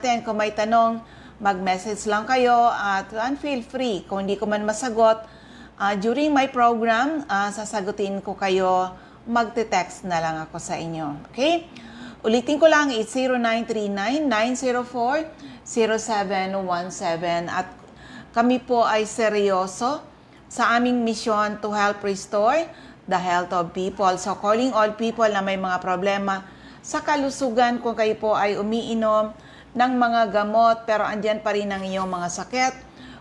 Kung may tanong, mag-message lang kayo at feel free. Kung hindi ko man masagot, during my program, sasagutin ko kayo, magte-text na lang ako sa inyo. Okay? Ulitin ko lang, it's 0939-904-0717 at kami po ay seryoso sa aming mission to help restore the health of people. So calling all people na may mga problema sa kalusugan, kung kayo po ay umiinom ng mga gamot pero andyan pa rin ang iyong mga sakit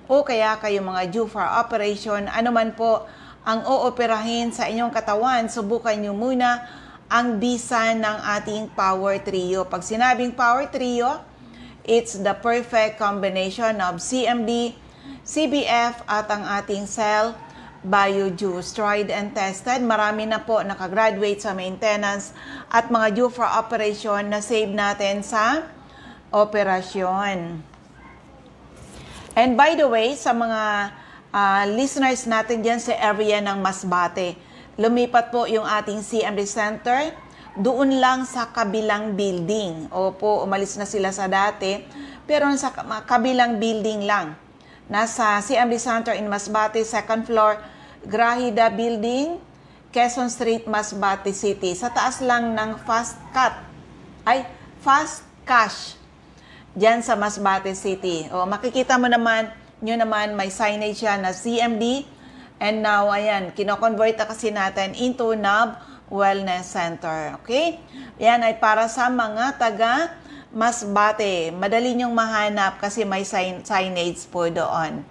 o kaya kayo mga due for operation, ano man po ang ooperahin sa inyong katawan, subukan nyo muna ang bisa ng ating Power Trio. Pag sinabing Power Trio, it's the perfect combination of CMD, CBF at ang ating Cell BioJuice. Tried and tested. Marami na po nakagraduate sa maintenance at mga due for operation na save natin sa operasyon. And by the way, sa mga listeners natin dyan sa area ng Masbate, lumipat po yung ating CMD Center doon lang sa kabilang building. Opo, umalis na sila sa dati, pero sa kabilang building lang. Nasa CMD Center in Masbate, second floor, Grahida Building, Quezon Street, Masbate City. Sa taas lang ng Fast Cash diyan sa Masbate City. O, makikita mo naman, may signage yan na CMD. And now, ayan, kino-convert na kasi natin into NAB Wellness Center. Okay? Yan ay para sa mga taga Masbate. Madali niyong mahanap kasi may signage po doon.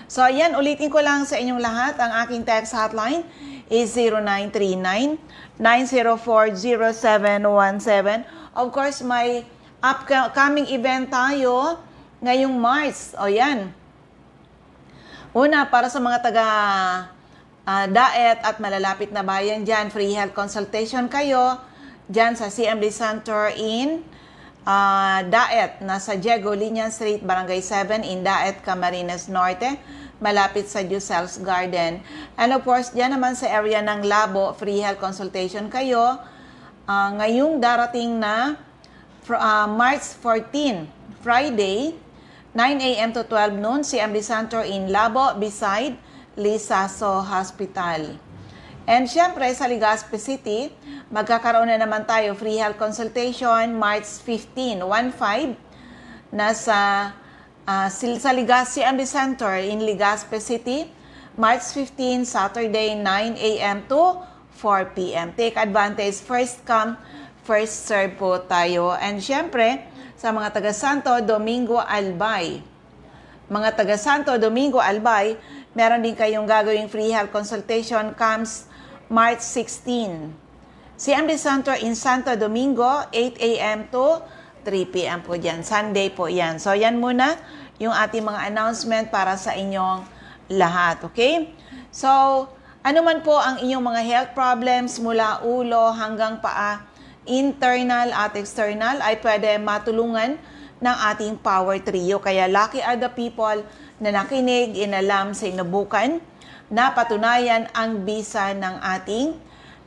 So, ayan, ulitin ko lang sa inyong lahat. Ang aking text hotline is 0939-904-0717. Of course, may upcoming event tayo ngayong March. O yan. Una, para sa mga taga Daet at malalapit na bayan dyan, free health consultation kayo dyan sa CMD Center in Daet. Nasa Diego Linian Street, Barangay 7 in Daet, Camarines Norte. Malapit sa Ducel's Garden. And of course, dyan naman sa area ng Labo, free health consultation kayo. Ngayong darating na March 14, Friday, 9 a.m. to 12 noon, CMD Center in Labo, beside Lisaso Hospital. And syempre, sa Legazpi City, magkakaroon na naman tayo free health consultation, March 15, 1-5, nasa sa Legazpi CMD Center in Legazpi City, March 15, Saturday, 9 a.m. to 4 p.m. Take advantage, first come, first serve po tayo. And syempre, sa mga taga Santo Domingo Albay. Mga taga Santo Domingo Albay, meron din kayong gagawing free health consultation comes March 16. CMD Center in Santo Domingo, 8 a.m. to 3 p.m. po dyan. Sunday po yan. So, yan muna yung ating mga announcement para sa inyong lahat. Okay? So, ano man po ang inyong mga health problems mula ulo hanggang paa, internal at external, ay pwede matulungan ng ating Power Trio. Kaya lucky are the people na nakinig, inalam, sinubukan, na patunayan ang bisa ng ating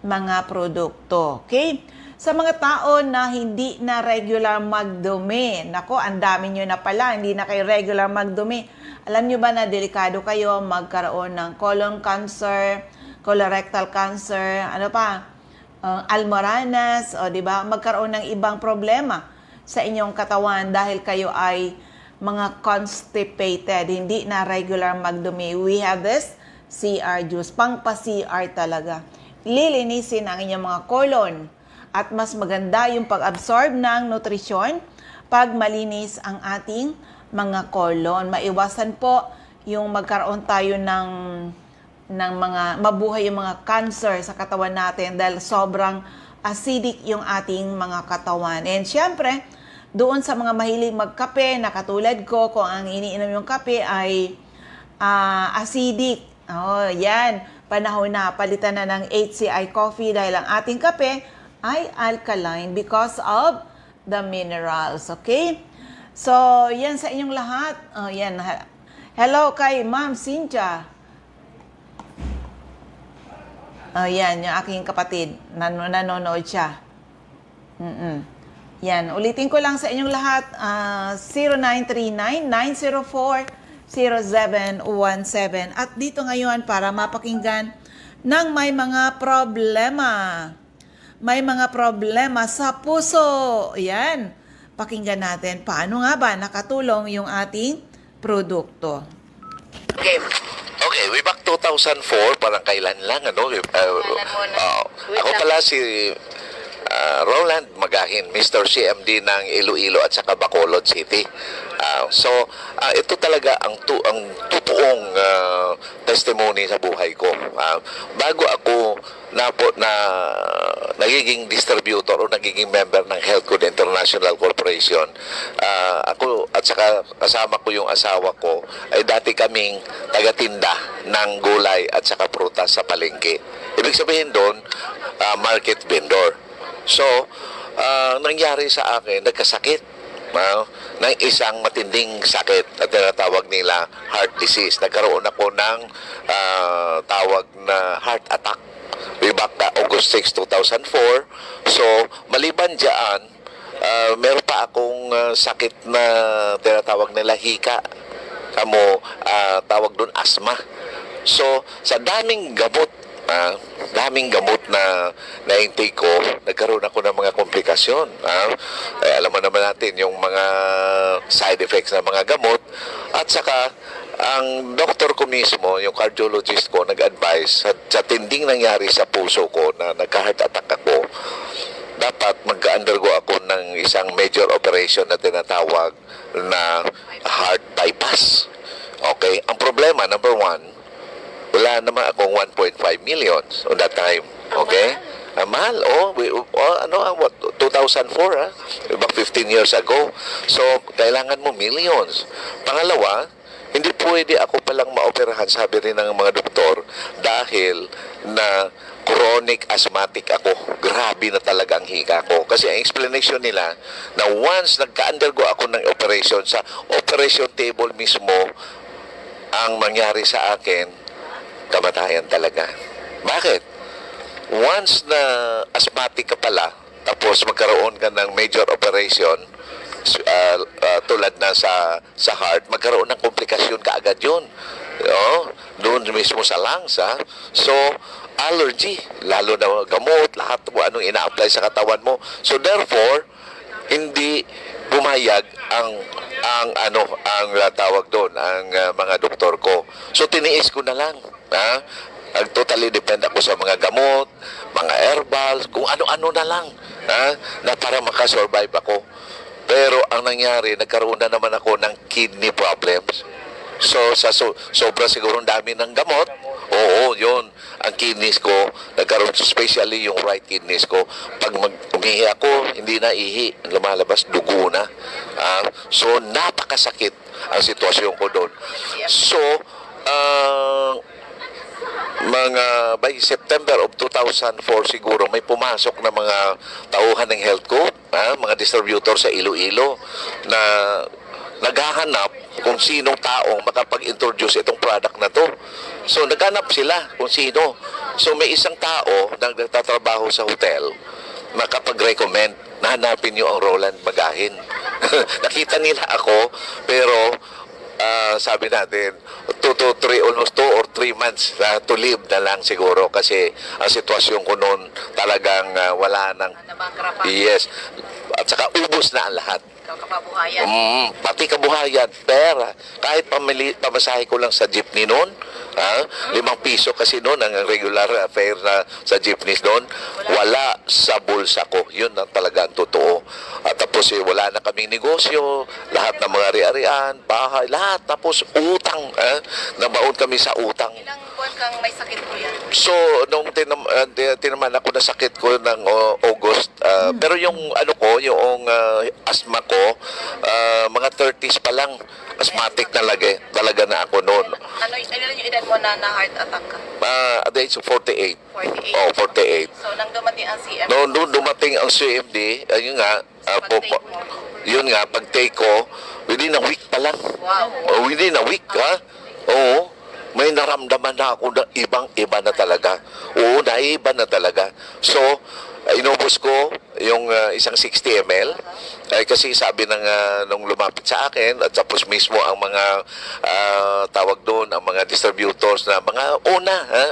mga produkto. Okay? Sa mga tao na hindi na regular magdumi, nako, ang dami nyo na pala, hindi na kayo regular magdumi. Alam nyo ba na delikado kayo magkaroon ng colon cancer, colorectal cancer, ano pa, almoranas, o di ba? Magkaroon ng ibang problema sa inyong katawan dahil kayo ay mga constipated, hindi na regular magdumi. We have this CR juice, pang-pa-CR talaga. Lilinisin ang inyong mga colon at mas maganda yung pag-absorb ng nutrisyon pag malinis ang ating mga colon. Maiwasan po yung magkaroon tayo ng mga mabuhay yung mga cancer sa katawan natin dahil sobrang acidic yung ating mga katawan. And syempre, doon sa mga mahilig magkape na katulad ko, kung ang iniinom yung kape ay acidic. Oh, yan. Panahon na palitan na ng HCI coffee dahil ang ating kape ay alkaline because of the minerals. Okay? So, yan sa inyong lahat. Oh, yan. Hello kay Ma'am Cynthia. Yan, yung aking kapatid. Nanonood siya. Yan, ulitin ko lang sa inyong lahat, 0939-904-0717. At dito ngayon para mapakinggan ng may mga problema. May mga problema sa puso. Yan, pakinggan natin paano nga ba nakatulong yung ating produkto. Okay. Okay, way back 2004, parang kailan lang, ano? Ako pala si Roland Magahin, Mr. CMD ng Iloilo at saka Bacolod City. Ito talaga ang totoong testimony sa buhay ko. Bago ako nagiging distributor o nagiging member ng Health Good International Corporation, ako at saka kasama ko yung asawa ko ay dati kaming tagatinda ng gulay at saka prutas sa palengke. Ibig sabihin doon, market vendor. So, nangyari sa akin, nagkasakit ng isang matinding sakit na tinatawag nila heart disease. Nagkaroon ako ng tawag na heart attack way back August 6, 2004. So, maliban dyan, meron pa akong sakit na tinatawag nila hika. Tawag doon asthma. So, sa daming gamot na na-intake ko, nagkaroon ako ng mga komplikasyon. Alam mo naman natin yung mga side effects ng mga gamot. At saka, ang doktor ko mismo, yung cardiologist ko, nag-advise sa tinding nangyari sa puso ko na nagka-heart attack ako, dapat mag-undergo ako ng isang major operation na tinatawag na heart bypass. Okay? Ang problema, number one, wala naman akong 1.5 million on that time. Okay? Mahal. 2004, about 15 years ago. So, kailangan mo millions. Pangalawa, hindi pwede ako palang maoperahan, sabi rin ng mga doktor, dahil na chronic asthmatic ako. Grabe na talaga ang hika ko. Kasi ang explanation nila, na once nagka-undergo ako ng operation, sa operation table mismo, ang mangyari sa akin, kamatayan talaga. Bakit? Once na asthmatic ka pala, tapos magkaroon ka ng major operation, tulad na sa heart, magkaroon ng komplikasyon kaagad yun. Doon mismo sa lungs. So, allergy, lalo na gamot, lahat mo anong ina-apply sa katawan mo. So, therefore, hindi pumayag ang tawag doon, ang mga doktor ko. So, tiniis ko na lang. Totally depend ako sa mga gamot, mga herbals, kung ano-ano na lang na para makasurvive ako. Pero ang nangyari, nagkaroon na naman ako ng kidney problems. So, sobra siguro dami ng gamot, yun, ang kidneys ko, nagkaroon, especially yung right kidneys ko, pag umihi ako, hindi na ihi, lumalabas, dugo na. So, napakasakit ang sitwasyon ko doon. So, by September of 2004 siguro, may pumasok na mga tauhan ng health code, mga distributor sa Iloilo na naghahanap kung sinong taong makapag-introduce itong product na to. So, naghanap sila kung sino. So, may isang tao na nagtatrabaho sa hotel makapag-recommend na hanapin nyo ang Roland Magahin. Nakita nila ako, pero sabi natin, almost 2 or 3 months to live na lang siguro kasi ang sitwasyon ko noon talagang wala nang... Yes. At saka ubos na ang lahat. Kabuhayan. Pati kabuhayan, pera. Kahit pamasahe ko lang sa jeepney noon, 5 piso kasi noon ang regular fare na sa jeepneys noon, wala sa bulsa ko. Yun ang talaga ang totoo. At tapos wala na kaming negosyo, lahat ng mga ari-arian, bahay, lahat. Tapos utang, nabaon kami sa utang. Ilang buwan kang may sakit po yan? So, nung tinaman ako na sakit ko ng August, pero yung yung asthma ko, mga 30s pa lang, asthmatic talaga na ako noon. Ilan yung edad mo na heart attack ka? At the age of 48. 48? 48. So, nang dumating ang CMD? Noon dumating ang CMD, ayun nga, pag-take ko, within a week pa lang. Wow. Within a week, ha? Oo. may naramdaman na ako na ibang-iba na talaga. Oo, naiba na talaga. So, inubos ko yung isang 60 ml. Kasi sabi nung lumapit sa akin, at tapos mismo ang mga tawag doon, ang mga distributors na mga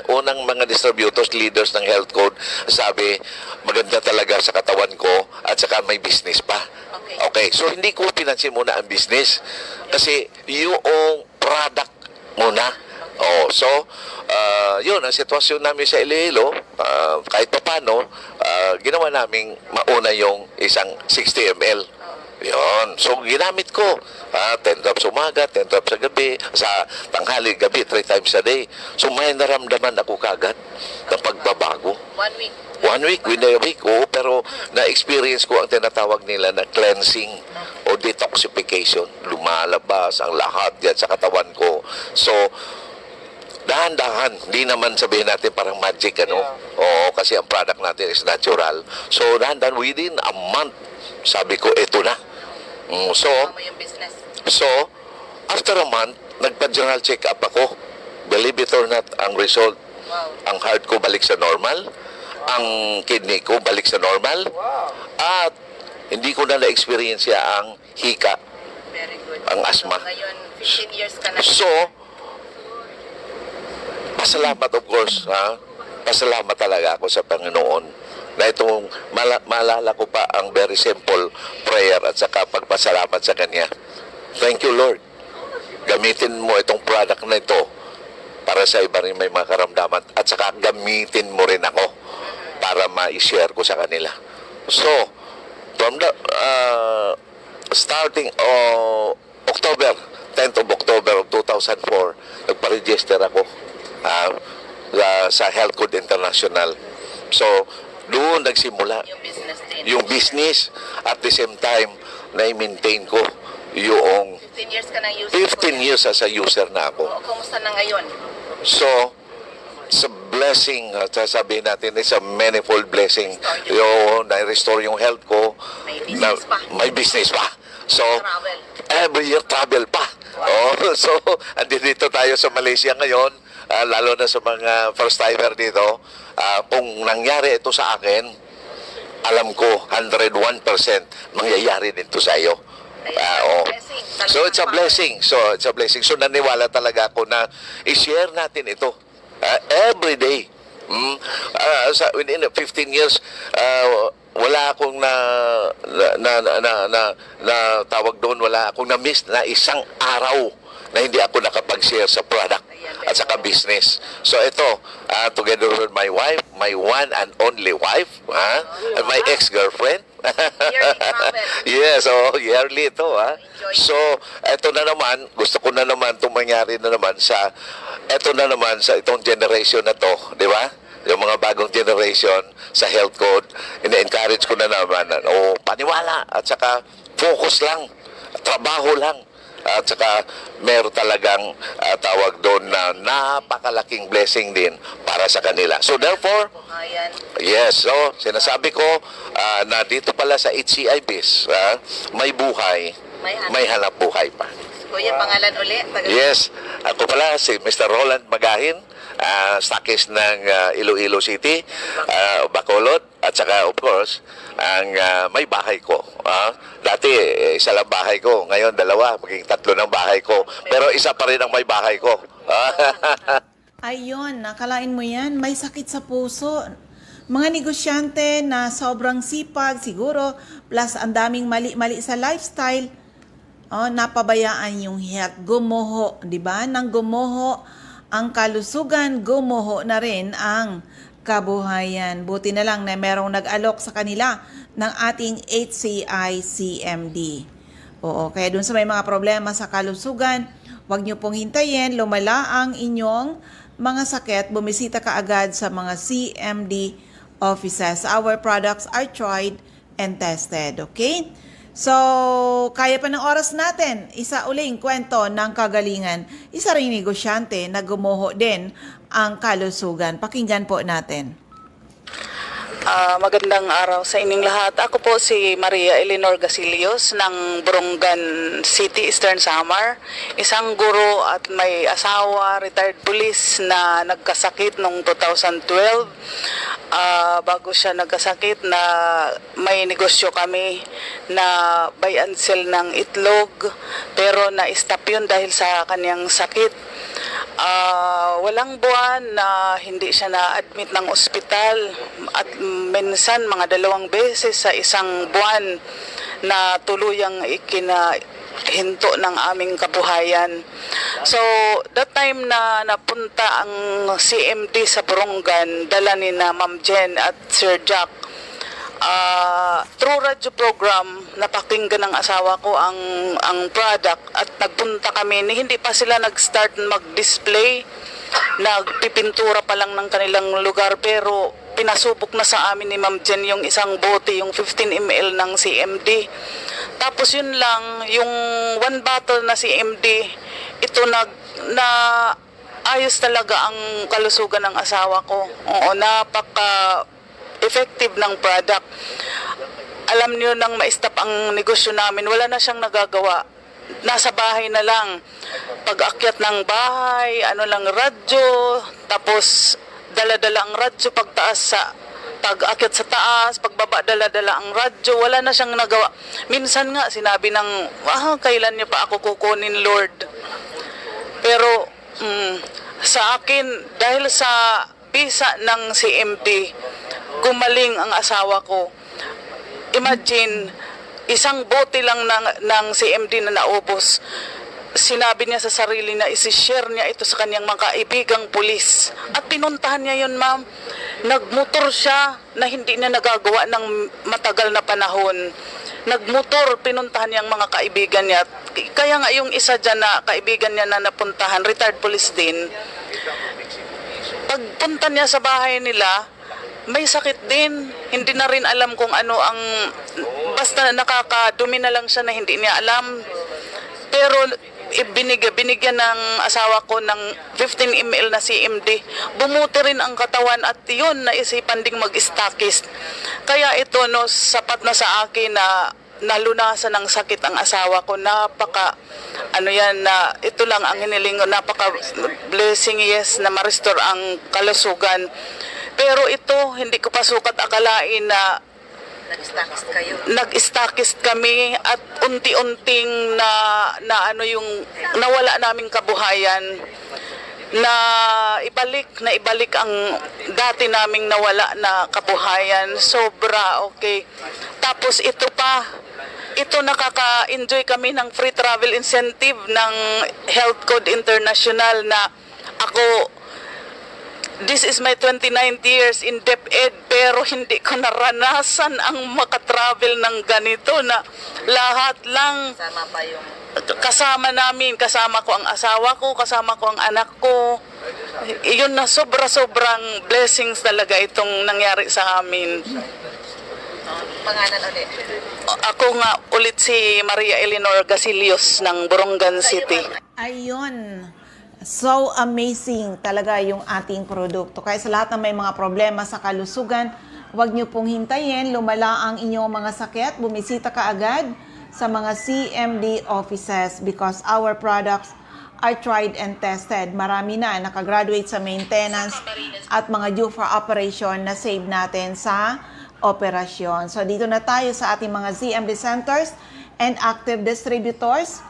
unang mga distributors, leaders ng health code, sabi, maganda talaga sa katawan ko at saka may business pa. Okay, so hindi ko pinansin muna ang business kasi yung product muna. So, yun, ang sitwasyon namin sa Iloilo, kahit pa paano, ginawa naming mauna yung isang 60 ml. Yun. So, ginamit ko. 10 drops umaga, 10 drops sa gabi, sa tanghali, gabi, 3 times a day. So, may naramdaman ako kagad ng pagbabago. 1 week. 1 week, within a week, pero na-experience ko ang tinatawag nila na cleansing o detoxification. Lumalabas ang lahat yan sa katawan ko. So, dahan-dahan, hindi naman sabihin natin parang magic, Oo, kasi ang product natin is natural. So, dahan-dahan, within a month, sabi ko, eto na. So, Tama yung business. So, after a month, nagpa-general check-up ako. Believe it or not, ang result, ang heart ko balik sa normal, ang kidney ko balik sa normal, at hindi ko na na-experience ang hika, Very good. ang asma. So, ngayon, 15 years ka na. So, pasalamat of course, pasalamat talaga ako sa Panginoon na itong maalala ko pa ang very simple prayer at saka pagpasalamat sa Kanya. Thank you, Lord. Gamitin mo itong product na ito para sa iba rin may mga karamdaman at saka gamitin mo rin ako para ma-share ko sa kanila. So, from the starting October, 10th of October of 2004, nagpa-register ako sa Health Code International. So, doon nagsimula Yung business din. yung business at the same time na-maintain ko yung 15 years ka nang user. 15 years as a user na ako. Kumusta na ngayon? So, it's a blessing, sasabihin natin, it's a manifold blessing. Yung na-restore yung health ko. May business pa. May business pa. So, Travel. every year travel pa. So, andito tayo sa Malaysia ngayon, lalo na sa mga first timer dito. Kung nangyari ito sa akin, alam ko 101% mangyayari dito sa iyo. So it's a blessing. So it's a blessing. So naniwala talaga ako na i-share natin ito every day. Within 15 years, wala akong na tawag doon, wala akong na-miss na isang araw na hindi ako nakapag-share sa product at saka business. So ito, together with my wife, my one and only wife, and my ex-girlfriend. Yearly travel. Yes, yearly ito. So, ito na naman, gusto ko na naman itong mangyari na naman sa itong generation na to, di ba? Yung mga bagong generation sa health code, ina-encourage ko na naman, paniwala, at saka focus lang, trabaho lang. At saka meron talagang tawag doon na napakalaking blessing din para sa kanila. So therefore, yes, so sinasabi ko na dito pala sa HCI Biz, may buhay, may hanap buhay pa. Kuya, pangalan ulit? Yes, ako pala si Mr. Roland Magahin, stockist ng Iloilo City, Bacolod, at saka of course, ang may bahay ko. Dati, isa lang bahay ko. Ngayon, 2, maging 3 ng bahay ko. Pero isa pa rin ang may bahay ko. Ayun, nakalain mo yan, may sakit sa puso. Mga negosyante na sobrang sipag, siguro, plus ang daming mali-mali sa lifestyle, napabayaan yung health. Gumuho, di ba? Nang gumuho ang kalusugan, gumuho na rin ang kabuhayan. Buti na lang na merong nag-alok sa kanila ng ating HCI CMD. Oo, kaya dun sa may mga problema sa kalusugan, huwag nyo pong hintayin, lumala ang inyong mga sakit, bumisita ka agad sa mga CMD offices. Our products are tried and tested, okay? So, kaya pa ng oras natin, isa uling kwento ng kagalingan, isa ring negosyante na gumuho din ang kalusugan. Pakinggan po natin. Magandang araw sa inyong lahat. Ako po si Maria Eleanor Gasilios ng Borongan City, Eastern Samar. Isang guro at may asawa, retired police na nagkasakit noong 2012. Bago siya nagkasakit na may negosyo kami na buy and sell ng itlog, pero na-stop yun dahil sa kanyang sakit. Walang buwan na hindi siya na-admit ng ospital at minsan mga 2 beses sa isang buwan na tuluyang ikinahinto ng aming kabuhayan. So, that time na napunta ang CMD sa Borongan, dala ni na Ma'am Jen at Sir Jack, through radio program, napakinggan ng asawa ko ang product at nagpunta kami. Hindi pa sila nag-start mag-display, nagpipintura pa lang ng kanilang lugar, pero pinasubok na sa amin ni Ma'am Jen yung isang bote, yung 15 ml ng CMD. Tapos yun lang, yung 1 bottle na CMD, ito na ayos talaga ang kalusugan ng asawa ko. Oo, napaka effective ng product. Alam niyo, nang ma-stop ang negosyo namin, wala na siyang nagagawa. Nasa bahay na lang. Pag-akyat ng bahay, lang radyo, tapos dala-dala ang radyo pagtaas sa pag-akyat sa taas, pagbaba dala-dala ang radyo, wala na siyang nagawa. Minsan nga sinabi ng, kailan niyo pa ako kukunin, Lord? Pero sa akin, dahil sa bisa ng CMD, gumaling ang asawa ko. Imagine, isang bote lang ng CMD na naubos. Sinabi niya sa sarili na isi-share niya ito sa kanyang mga kaibigang pulis. At pinuntahan niya yun, ma'am. Nagmotor siya na hindi niya nagagawa ng matagal na panahon. Nagmotor, pinuntahan niya ang mga kaibigan niya. Kaya nga yung isa dyan na kaibigan niya na napuntahan, retired police din, pagpunta niya sa bahay nila, may sakit din. Hindi na rin alam kung ano ang, basta nakakadumi na lang siya na hindi niya alam. Pero binigyan ng asawa ko ng 15 ml na CMD. Bumuti rin ang katawan at yun, naisipan ding mag-stockist. Kaya ito, sapat na sa akin na nalunasan ng sakit ang asawa ko. Napaka, na ito lang ang hiniling ko, napaka blessing, yes, na ma-restore ang kalusugan. Pero ito, hindi ko pa sukat akalain na Nag-stockist kayo. nag-stockist kami at unti-unting na yung nawala naming kabuhayan, na ibalik ang dati naming nawala na kabuhayan. Sobra okay. Tapos ito nakaka-enjoy kami ng free travel incentive ng Health Code International na ako, this is my 29th years in DepEd, pero hindi ko naranasan ang makatravel ng ganito na lahat lang Sama pa yung kasama namin, kasama ko ang asawa ko, kasama ko ang anak ko. Iyon na sobrang blessings talaga itong nangyari sa amin. pangalan ulit. Ako nga ulit si Maria Eleanor Gasilios ng Borongan City. Ayun. So amazing talaga yung ating produkto. Kaya sa lahat ng may mga problema sa kalusugan, huwag niyo pong hintayin, lumala ang inyong mga sakit, bumisita ka agad sa mga CMD offices because our products are tried and tested. Marami na nakagraduate sa maintenance at mga due for operation na save natin sa operasyon. So dito na tayo sa ating mga CMD centers and active distributors.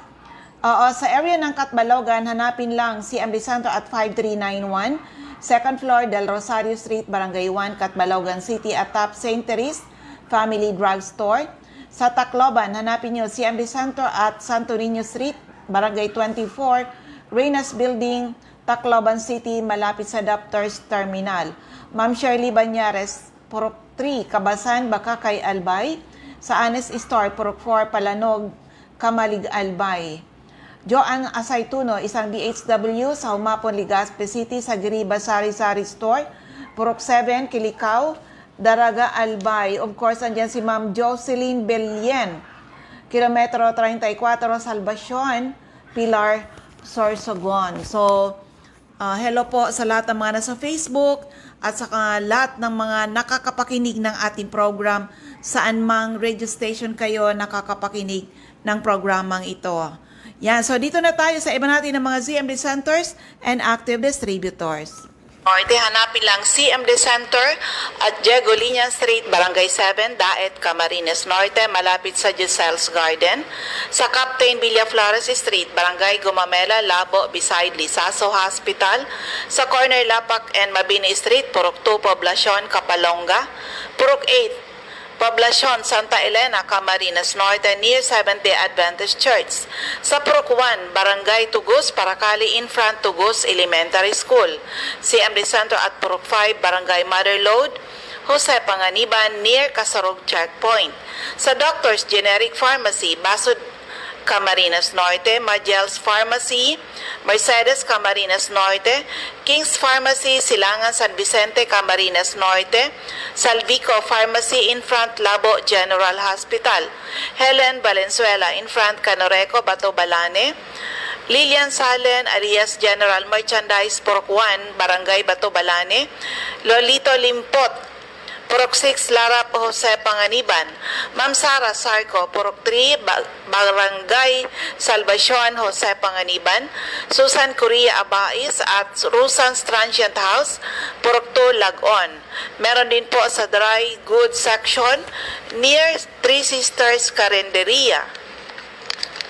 Sa area ng Catbalogan, hanapin lang CMD Center at 5391, second floor Del Rosario Street, Barangay 1, Catbalogan City at top St. Therese Family Drugstore. Sa Tacloban, hanapin nyo CMD Center at Santo Niño Street, Barangay 24, Reynas Building, Tacloban City, malapit sa Doctors Terminal. Ma'am Shirley Banyares, Purok 3, Kabasan, Bakakay, Albay. Sa Anes Store, Purok 4, Palanog, Kamalig, Albay. Joan Asaytuno, isang DHW sa Humapon, Legazpi City, sa Giriba Sari-Sari Store, Purok 7, Kilikaw, Daraga, Albay. Of course, andyan si Ma'am Jocelyn Belien, Kilometro 34, Salvacion, Pilar, Sorsogon. So, hello po sa lahat ng mga nasa Facebook at saka lahat ng mga nakakapakinig ng ating program, saan mang radio station kayo nakakapakinig ng programang ito. Yan, so dito na tayo sa iba natin ng mga CMD centers and active distributors. Norte, hanapin lang CMD Center at Diego Liñan Street, Barangay 7, Daet, Camarines Norte, malapit sa Giselle's Garden. Sa Captain Villaflores Street, Barangay Gumamela, Labo, beside Lisaso Hospital. Sa corner Lapak and Mabini Street, Purok 2, Poblacion, Kapalonga. Purok 8, Poblacion, Santa Elena, Camarines Norte, near Seventh-day Adventist Church. Sa Purok 1, Barangay Tugos, Paracali, in front Tugos Elementary School. CMD Center at Purok 5, Barangay Motherlode, Jose Panganiban, near Kasarog Checkpoint. Sa Doctor's Generic Pharmacy, Basud, Camarines Norte, Magel's Pharmacy, Mercedes, Camarines Norte, King's Pharmacy, Silangan, San Vicente, Camarines Norte, Salvico Pharmacy, in front Labo General Hospital, Helen Valenzuela, in front Canoreco, Bato Balane, Lilian Salen, alias General Merchandise, Purok 1, Barangay Bato Balane, Lolito Limpot, Purok 6, Larap, Jose Panganiban. Ma'am Sara Sarco, Purok 3, Barangay Salvacion, Jose Panganiban. Susan Correa Abais at Rusan's Transient House, Purok 2, Lagon. Meron din po sa Dry Goods Section near Three Sisters Carinderia.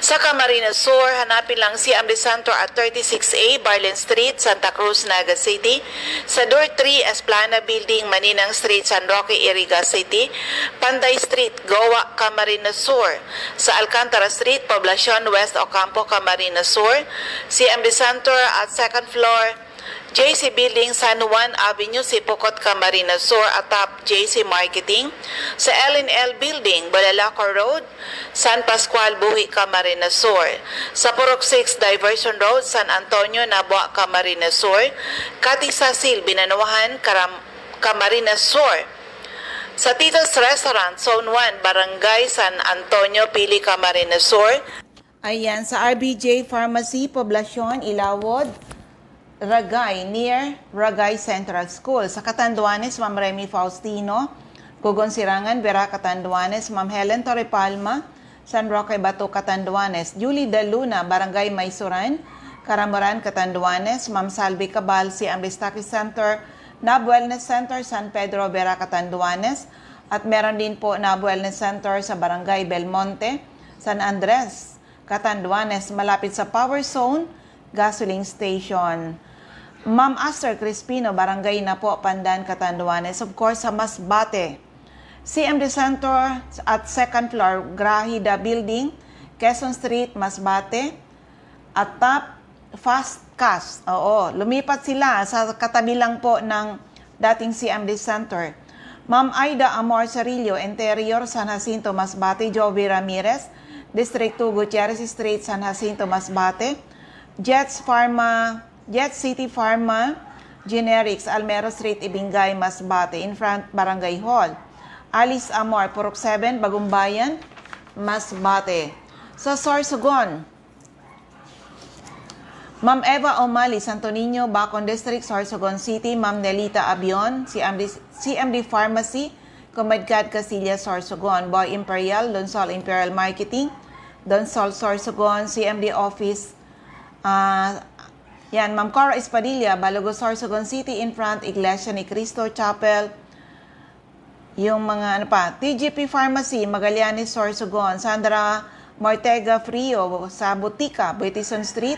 Sa Camarines Sur, hanapin lang si CMD Center at 36A, Barlen Street, Santa Cruz, Naga City. Sa Door 3, Esplana Building, Maninang Street, San Roque, Iriga City. Panday Street, Goa, Camarines Sur. Sa Alcantara Street, Poblacion, West Ocampo, Camarines Sur. CMD Center at 2nd floor, JC Building, San Juan Avenue, Sipocot, Camarines Sur, atap JC Marketing. Sa L&L Building, Balalacor Road, San Pascual, Buhi, Camarines Sur. Sa Purok 6, Diversion Road, San Antonio, Nabua, Camarines Sur. Katisasil, Binanuhan, Camarines Sur. Sa Tito's Restaurant, Zone 1, Barangay San Antonio, Pili, Camarines Sur. Ayan, sa RBJ Pharmacy, Poblacion, Ilawod, Ragay, near Ragay Central School. Sa Catanduanes, Ma'am Remy Faustino. Gugon Sirangan, Vera Catanduanes. Ma'am Helen Torrepalma, San Roque, Bato, Catanduanes. Julie De Luna, Barangay Maysuran, Caramoran, Catanduanes. Ma'am Salvi Cabal, CMD Staki Center, NAB Wellness Center, San Pedro, Vera Catanduanes. At meron din po NAB Wellness Center sa Barangay Belmonte, San Andres, Catanduanes, malapit sa Power Zone Gasoline Station. Ma'am Aster Crispino, Barangay na po, Pandan, Catanduanes. Of course, sa Masbate, CMD Center at 2nd floor, Grahida Building, Quezon Street, Masbate. At top, Fast Cash. Oo, lumipat sila sa katabi lang po ng dating CMD Center. Ma'am Aida Amor Sarillo, Interior, San Jacinto, Masbate. Joey Ramirez, District 2, Gutierrez Street, San Jacinto, Masbate. Jet City Pharma Generics, Almero Street, Ibingay, Masbate, in front Barangay Hall. Alice Amor, Purok 7, Bagumbayan, Masbate. Sa Sorsogon, Ma'am Eva O'Malley, Santo Niño, Bacon District, Sorsogon City. Ma'am Nelita Abion, CMD Pharmacy, Comadcad, Casillas, Sorsogon. Boy Imperial, Donsol Imperial Marketing, Donsol, Sorsogon, CMD Office. Yan, Ma'am Cora Espadilla, Balogo, Sorsogon City, in front Iglesia ni Cristo Chapel. Yung mga TGP Pharmacy, Magallanes, Sorsogon. Sandra Mortega Frio sa Butika, Buitison Street,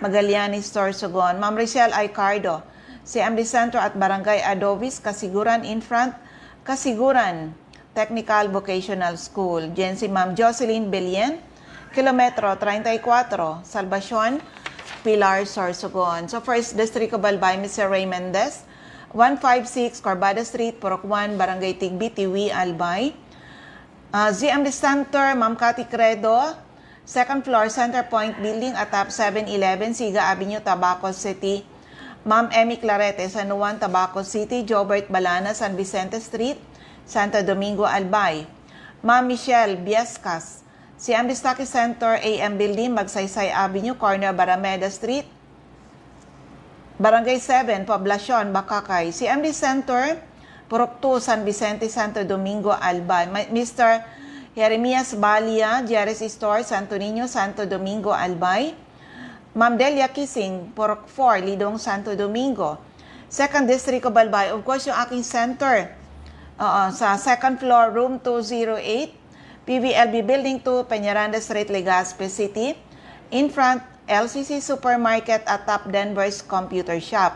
Magallanes, Sorsogon. Ma'am Richelle Aicardo, CMD Center at Barangay Adovis, Kasiguran, in front Kasiguran Technical Vocational School. Diyan si Ma'am Jocelyn Belien, Kilometro 34, Salvacion, Pilar, Sorsogon. So, First District of Albay, Mr. Ray Mendez, 156 Corbada Street, Purok 1, Barangay Tigbi, Tiwi, Albay. ZMD Center, Ma'am Cathy Credo, 2nd floor, Center Point Building, atap 711, Siga Avenue, Tabaco City. Ma'am Emmy Clarete, San Juan, Tabaco City. Jobert Balana, San Vicente Street, Santo Domingo, Albay. Ma'am Michelle Biescas, CMD Staki Center, AM Building, Magsaysay Avenue, corner Barameda Street. Barangay 7, Poblacion, Bacacay. CMD Center, Purok 2, San Vicente, Santo Domingo, Albay. Mr. Jeremias Balia, Jerry's Store, Santo Niño, Santo Domingo, Albay. Ma'am Delia Kising, Purok 4, Lidong, Santo Domingo. 2nd District of Albay. Of course, yung aking center sa 2nd floor, room 208, PVLB Building 2, Peñaranda Street, Legazpi City. In front, LCC Supermarket at Top Denver's Computer Shop.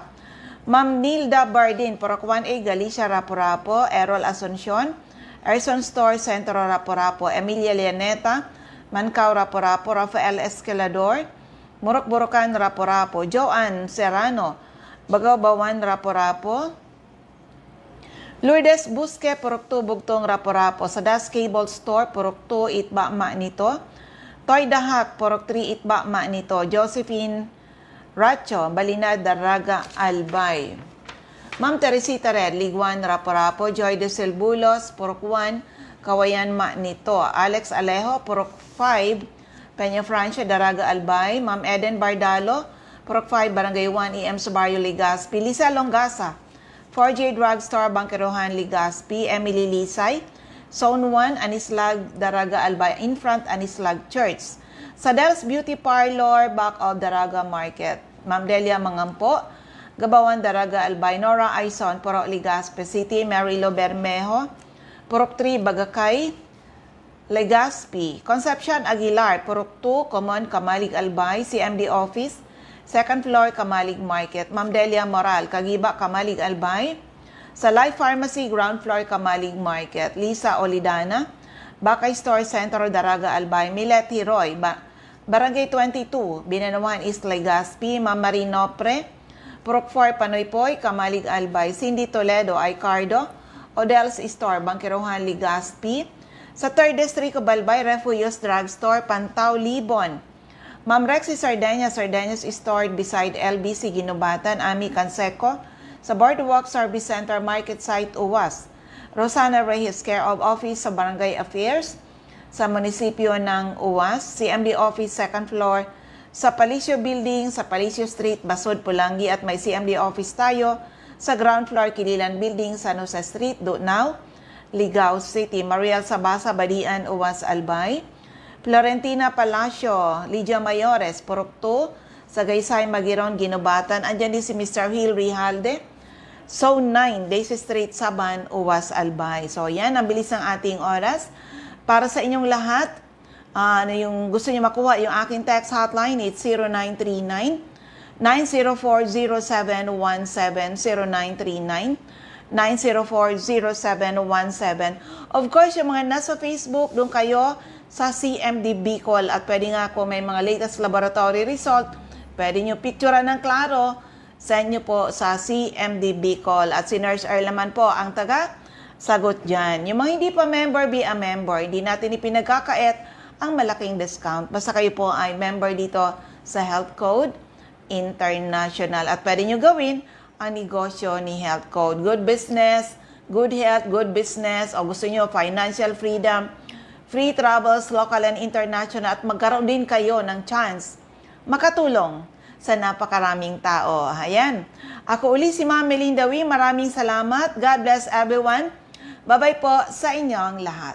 Ma'am Nilda Bardin, Purok 1A, Galicia, Rapu-Rapu. Errol Asuncion, Erson Store, Centro, Rapu-Rapu. Emilia Lianeta, Mancao, Rapu-Rapu. Rafael Escalador, Murok-Burukan, Rapu-Rapu. Joanne Serrano, Bagaw-Bawan, Rapu-Rapu. Lourdes Busque, Purok 2, Bugtong, Rapu-Rapu. Sadas Cable Store, Purok 2, Itba, Manito. Toy Dahak, Purok 3, Itba, Manito. Josephine Racho, Balinad, Daraga, Albay. Ma'am Teresita Red, Liguan, Rapu-Rapu. Joy de Silbulos, Purok 1, Kawayan, Manito. Alex Alejo, Purok 5, Peña Francia, Daraga, Albay. Ma'am Eden Bardalo, Purok 5, Barangay 1, EM Subario, Legazpi. Lisa Longasa, 4J Drugstore, Bangkerohan, Legazpi. Emily Lisay, Zone 1, Anislag, Daraga, Albay. In front, Anislag Church. Sadel's Beauty Parlor, back of Daraga Market. Ma'am Delia Mangampo, Gabawan, Daraga, Albay. Nora Aison, Purok Legazpi City. Marilo Bermejo, Purok 3, Bagakay, Legazpi. Concepcion Aguilar, Purok 2, Common, Kamalig, Albay. CMD Office, 2nd floor, Kamalig Market. Ma'am Delia Moral, Kagiba, Kamalig, Albay. Sa Life Pharmacy, ground floor, Kamalig Market. Lisa Olidana, Bakay Store, Centro, Daraga, Albay. Milet Hiroy, Barangay 22, Binanuan East, Legazpi. Ma'am Marino Pre, Purok 4, Panoypoy, Kamalig, Albay. Cindy Toledo, Icardo, Odel's Store, Bangkerohan, Legazpi. Sa 3rd District of Albay, Refuyos Drugstore, Pantaw, Libon. Ma'am Rexy Sardeñas, Sardeñas Store beside LBC, Ginubatan. Ami Canseco, sa Boardwalk Service Center, Market Site, Uwas. Rosana Reyes, Care of Office sa Barangay Affairs sa munisipyo ng Uwas. CMD Office, 2nd floor, sa Palicio Building, sa Palicio Street, Basod, Pulangi. At may CMD Office tayo sa ground floor, Kililan Building, San Jose Street, Dunao, Ligao City. Mariel Sabasa, Badian, Uwas, Albay. Florentina Palacio, Lydia Mayores, Purok 2, sa Gaysay, Magiron, Ginubatan. Andyan din si Mr. Hill Rijalde, Zone 9, Daisy Street, Saban, Uwas, Albay. So yan, ang bilis ng ating oras. Para sa inyong lahat, yung gusto niyo makuha, yung aking text hotline, it's 0939-904-0717, 0939-904-0717. Of course, yung mga nasa Facebook, doon kayo sa CMD Bicol. At pwede nga kung may mga latest laboratory result, pwede nyo picturean ng klaro, send nyo po sa CMD Bicol. At si Nurse Earl naman po ang sagot dyan. Yung mga hindi pa member, be a member. Hindi natin ipinagkakait ang malaking discount. Basta kayo po ay member dito sa Health Code International. At pwede nyo gawin ang negosyo ni Health Code. Good business, good health, good business. O gusto nyo financial freedom, free travels, local and international. At magkaroon din kayo ng chance makatulong sa napakaraming tao. Ayan. Ako uli si Ma'am Melinda Wee. Maraming salamat. God bless everyone. Bye-bye po sa inyong lahat.